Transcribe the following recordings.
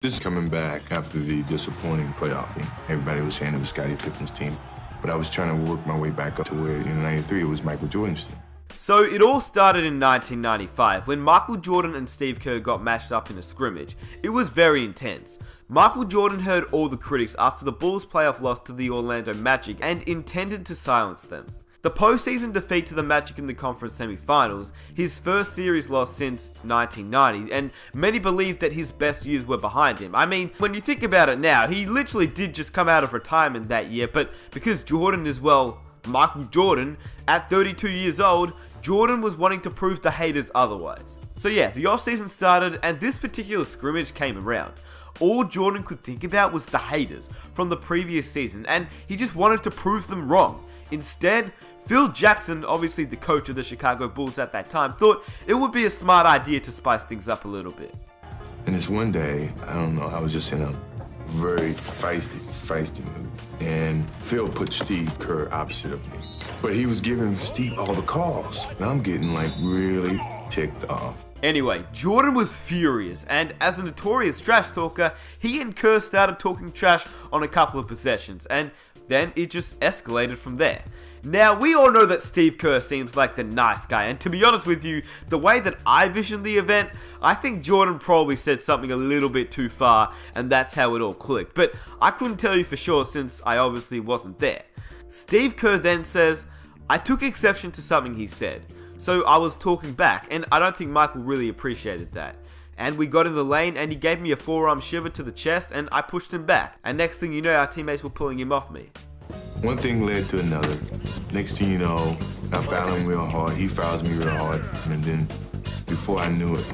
This is coming back after the disappointing playoff game. Everybody was saying it was Scottie Pippen's team, but I was trying to work my way back up to where in '93 it was Michael Jordan's team. So it all started in 1995 when Michael Jordan and Steve Kerr got matched up in a scrimmage. It was very intense. Michael Jordan heard all the critics after the Bulls' playoff loss to the Orlando Magic and intended to silence them. The postseason defeat to the Magic in the conference semifinals, his first series loss since 1990, and many believe that his best years were behind him. I mean, when you think about it now, he literally did just come out of retirement that year, but because Jordan is, well, Michael Jordan, at 32 years old, Jordan was wanting to prove the haters otherwise. So yeah, the offseason started and this particular scrimmage came around. All Jordan could think about was the haters from the previous season, and he just wanted to prove them wrong. Instead, Phil Jackson, obviously the coach of the Chicago Bulls at that time, thought it would be a smart idea to spice things up a little bit. And this one day, I don't know, I was just in a very feisty mood. And Phil put Steve Kerr opposite of me. But he was giving Steve all the calls. And I'm getting like really ticked off. Anyway, Jordan was furious, and as a notorious trash talker, he and Kerr started talking trash on a couple of possessions, and then it just escalated from there. Now, we all know that Steve Kerr seems like the nice guy, and to be honest with you, the way that I visioned the event, I think Jordan probably said something a little bit too far, and that's how it all clicked, but I couldn't tell you for sure since I obviously wasn't there. Steve Kerr then says, "I took exception to something he said. So I was talking back, and I don't think Michael really appreciated that. And we got in the lane, and he gave me a forearm shiver to the chest, and I pushed him back. And next thing you know, our teammates were pulling him off me." One thing led to another. Next thing you know, I fouled him real hard. He fouls me real hard. And then before I knew it,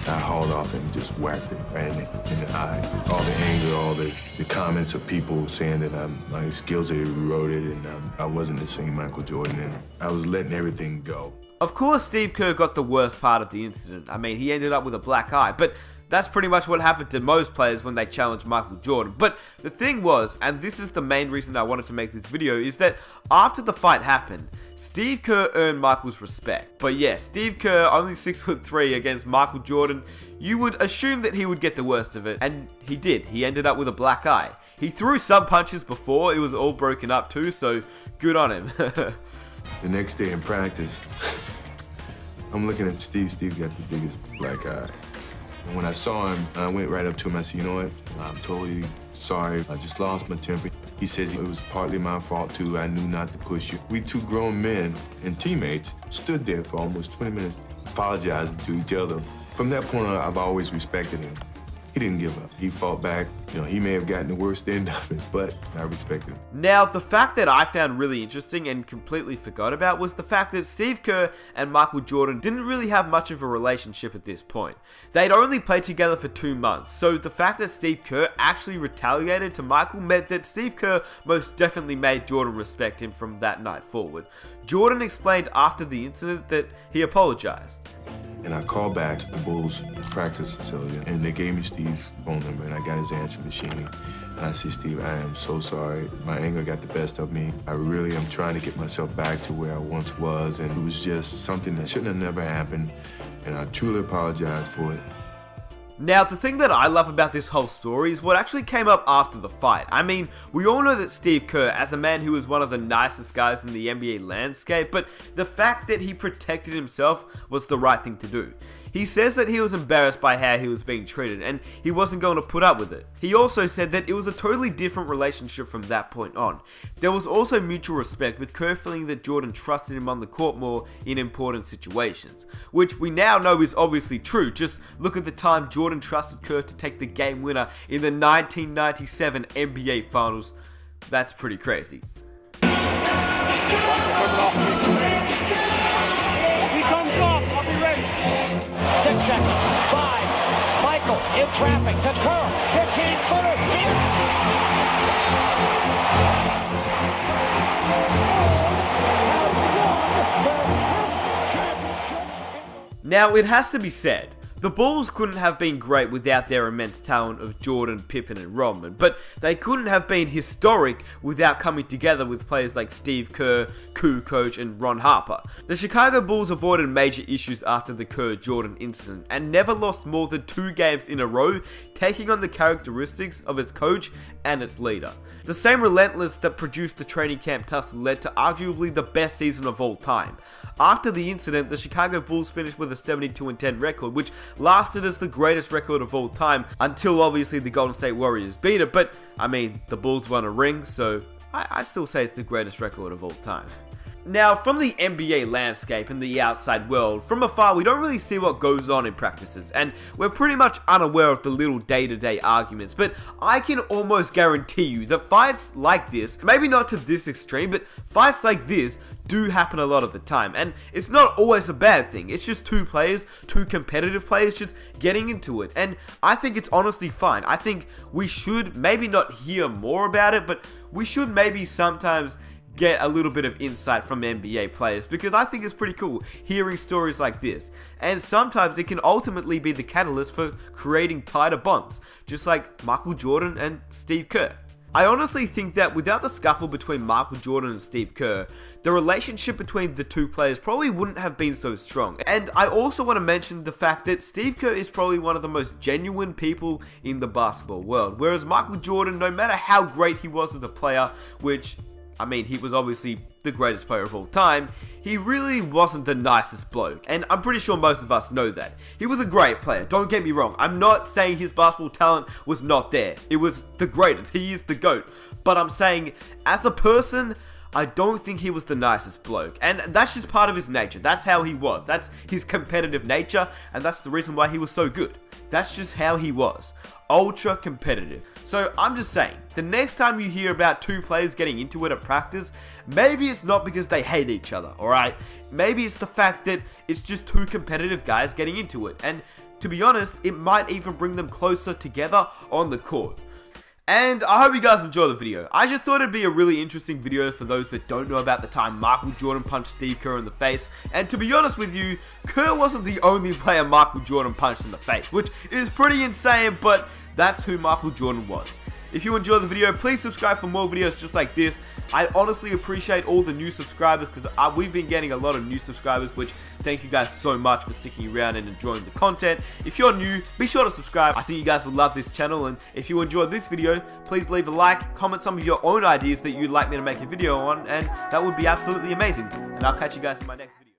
I hauled off and just whacked it right in the eye. All the anger, all the comments of people saying that my skills had eroded and I wasn't the same Michael Jordan. And I was letting everything go. Of course, Steve Kerr got the worst part of the incident. I mean, he ended up with a black eye, but that's pretty much what happened to most players when they challenged Michael Jordan. But the thing was, and this is the main reason I wanted to make this video, is that after the fight happened, Steve Kerr earned Michael's respect. But yeah, Steve Kerr, only 6'3" against Michael Jordan, you would assume that he would get the worst of it, and he did. He ended up with a black eye. He threw some punches before, it was all broken up too, so good on him. The next day in practice, I'm looking at Steve. Steve got the biggest black eye. And when I saw him, I went right up to him. I said, "You know what? I'm totally sorry. I just lost my temper." He said it was partly my fault, too. I knew not to push you. We two grown men and teammates stood there for almost 20 minutes apologizing to each other. From that point on, I've always respected him. He didn't give up. He fought back. You know, he may have gotten the worst end of it, but I respect him. Now, the fact that I found really interesting and completely forgot about was the fact that Steve Kerr and Michael Jordan didn't really have much of a relationship at this point. They'd only played together for 2 months, so the fact that Steve Kerr actually retaliated to Michael meant that Steve Kerr most definitely made Jordan respect him from that night forward. Jordan explained after the incident that he apologized. And I called back to the Bulls practice facility, and they gave me Steve's phone number, and I got his answer machine. And I said, "Steve, I am so sorry. My anger got the best of me. I really am trying to get myself back to where I once was, and it was just something that shouldn't have never happened, and I truly apologize for it." Now, the thing that I love about this whole story is what actually came up after the fight. I mean, we all know that Steve Kerr, as a man who was one of the nicest guys in the NBA landscape, but the fact that he protected himself was the right thing to do. He says that he was embarrassed by how he was being treated and he wasn't going to put up with it. He also said that it was a totally different relationship from that point on. There was also mutual respect, with Kerr feeling that Jordan trusted him on the court more in important situations, which we now know is obviously true. Just look at the time Jordan trusted Kerr to take the game winner in the 1997 NBA Finals. That's pretty crazy. 6 seconds. 5. Michael in traffic to Kerr. 15-footer. Now, it has to be said, The Bulls couldn't have been great without their immense talent of Jordan, Pippen, and Rodman, but they couldn't have been historic without coming together with players like Steve Kerr, Kukoc, and Ron Harper. The Chicago Bulls avoided major issues after the Kerr-Jordan incident and never lost more than 2 games in a row, taking on the characteristics of its coach and its leader. The same relentlessness that produced the training camp tussle led to arguably the best season of all time. After the incident, the Chicago Bulls finished with a 72-10 record, which lasted as the greatest record of all time until obviously the Golden State Warriors beat it, but I mean, the Bulls won a ring, so I still say it's the greatest record of all time. Now, from the NBA landscape and the outside world, from afar we don't really see what goes on in practices, and we're pretty much unaware of the little day-to-day arguments, but I can almost guarantee you that fights like this, maybe not to this extreme, but fights like this do happen a lot of the time, and it's not always a bad thing. It's just 2 players, 2 competitive players just getting into it, and I think it's honestly fine. I think we should maybe not hear more about it, but we should maybe sometimes get a little bit of insight from NBA players, because I think it's pretty cool hearing stories like this, and sometimes it can ultimately be the catalyst for creating tighter bonds, just like Michael Jordan and Steve Kerr. I honestly think that without the scuffle between Michael Jordan and Steve Kerr, the relationship between the 2 players probably wouldn't have been so strong. And I also want to mention the fact that Steve Kerr is probably one of the most genuine people in the basketball world, whereas Michael Jordan, no matter how great he was as a player, which I mean, he was obviously the greatest player of all time, he really wasn't the nicest bloke, and I'm pretty sure most of us know that. He was a great player, don't get me wrong. I'm not saying his basketball talent was not there. It was the greatest, he is the GOAT. But I'm saying, as a person, I don't think he was the nicest bloke, and that's just part of his nature. That's how he was. That's his competitive nature, and that's the reason why he was so good. That's just how he was. Ultra competitive. So I'm just saying, the next time you hear about 2 players getting into it at practice, maybe it's not because they hate each other, alright? Maybe it's the fact that it's just 2 competitive guys getting into it, and to be honest, it might even bring them closer together on the court. And I hope you guys enjoy the video. I just thought it'd be a really interesting video for those that don't know about the time Michael Jordan punched Steve Kerr in the face. And to be honest with you, Kerr wasn't the only player Michael Jordan punched in the face, which is pretty insane, but that's who Michael Jordan was. If you enjoyed the video, please subscribe for more videos just like this. I honestly appreciate all the new subscribers, because we've been getting a lot of new subscribers, which thank you guys so much for sticking around and enjoying the content. If you're new, be sure to subscribe. I think you guys will love this channel, and if you enjoyed this video, please leave a like, comment some of your own ideas that you'd like me to make a video on, and that would be absolutely amazing. And I'll catch you guys in my next video.